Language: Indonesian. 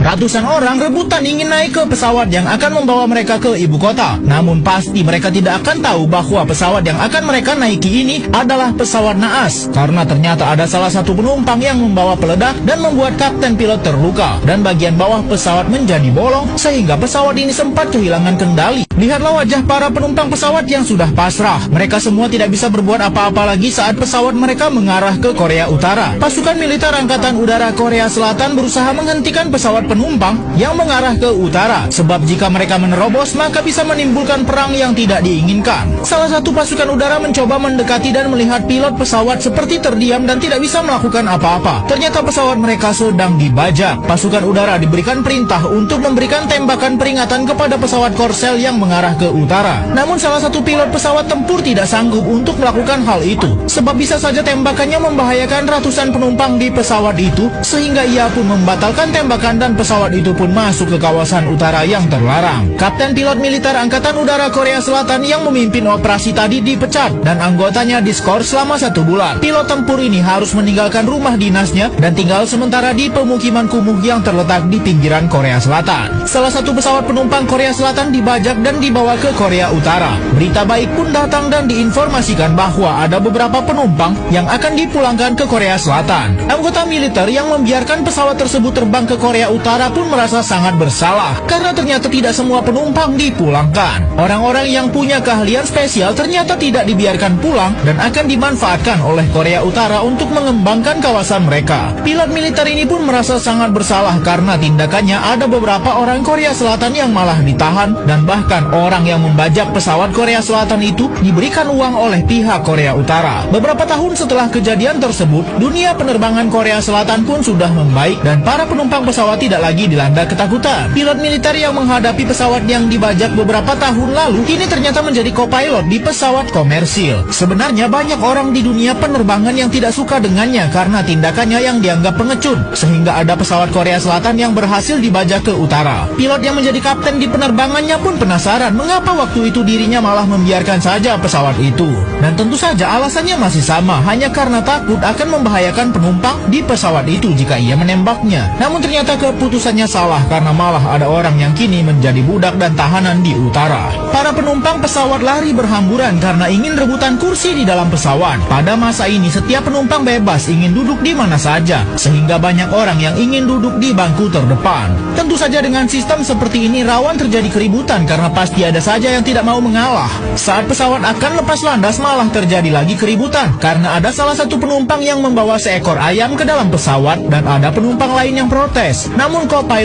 Ratusan orang rebutan ingin naik ke pesawat yang akan membawa mereka ke ibu kota. Namun pasti mereka tidak akan tahu bahwa pesawat yang akan mereka naiki ini adalah pesawat naas. Karena ternyata ada salah satu penumpang yang membawa peledak dan membuat kapten pilot terluka. Dan bagian bawah pesawat menjadi bolong sehingga pesawat ini sempat kehilangan kendali. Lihatlah wajah para penumpang pesawat yang sudah pasrah. Mereka semua tidak bisa berbuat apa-apa lagi saat pesawat mereka mengarah ke Korea Utara. Pasukan militer Angkatan Udara Korea Selatan berusaha menghentikan pesawat penumpang yang mengarah ke utara, sebab jika mereka menerobos maka bisa menimbulkan perang yang tidak diinginkan. Salah satu pasukan udara mencoba mendekati dan melihat pilot pesawat seperti terdiam dan tidak bisa melakukan apa-apa. Ternyata pesawat mereka sedang dibajak. Pasukan udara diberikan perintah untuk memberikan tembakan peringatan kepada pesawat Korsel yang mengarah ke utara. Namun salah satu pilot pesawat tempur tidak sanggup untuk melakukan hal itu, sebab bisa saja tembakannya membahayakan ratusan penumpang di pesawat itu, sehingga ia pun membatalkan tembakan dan pesawat itu pun masuk ke kawasan utara yang terlarang. Kapten pilot militer Angkatan Udara Korea Selatan yang memimpin operasi tadi dipecat dan anggotanya diskors selama 1 bulan. Pilot tempur ini harus meninggalkan rumah dinasnya dan tinggal sementara di pemukiman kumuh yang terletak di pinggiran Korea Selatan. Salah satu pesawat penumpang Korea Selatan dibajak dan dibawa ke Korea Utara. Berita baik pun datang dan diinformasikan bahwa ada beberapa penumpang yang akan dipulangkan ke Korea Selatan. Anggota militer yang membiarkan pesawat tersebut terbang ke Korea Utara pun merasa sangat bersalah karena ternyata tidak semua penumpang dipulangkan. Orang-orang yang punya keahlian spesial ternyata tidak dibiarkan pulang dan akan dimanfaatkan oleh Korea Utara untuk mengembangkan kawasan mereka. Pilot militer ini pun merasa sangat bersalah karena tindakannya ada beberapa orang Korea Selatan yang malah ditahan dan bahkan orang yang membajak pesawat Korea Selatan itu diberikan uang oleh pihak Korea Utara. Beberapa tahun setelah kejadian tersebut, dunia penerbangan Korea Selatan pun sudah membaik dan para penumpang pesawat tidak lagi dilanda ketakutan. Pilot militer yang menghadapi pesawat yang dibajak beberapa tahun lalu kini ternyata menjadi co-pilot di pesawat komersil. Sebenarnya banyak orang di dunia penerbangan yang tidak suka dengannya karena tindakannya yang dianggap pengecut, sehingga ada pesawat Korea Selatan yang berhasil dibajak ke utara. Pilot yang menjadi kapten di penerbangannya pun penasaran mengapa waktu itu dirinya malah membiarkan saja pesawat itu. Dan tentu saja alasannya masih sama, hanya karena takut akan membahayakan penumpang di pesawat itu jika ia menembaknya. Namun ternyata keputusannya salah karena malah ada orang yang kini menjadi budak dan tahanan di utara. Para penumpang pesawat lari berhamburan karena ingin rebutan kursi di dalam pesawat. Pada masa ini setiap penumpang bebas ingin duduk di mana saja, sehingga banyak orang yang ingin duduk di bangku terdepan. Tentu saja dengan sistem seperti ini rawan terjadi keributan karena pasti ada saja yang tidak mau mengalah. Saat pesawat akan lepas landas malah terjadi lagi keributan karena ada salah satu penumpang yang membawa seekor ayam ke dalam pesawat dan ada penumpang lain yang protes. Namun co-pilot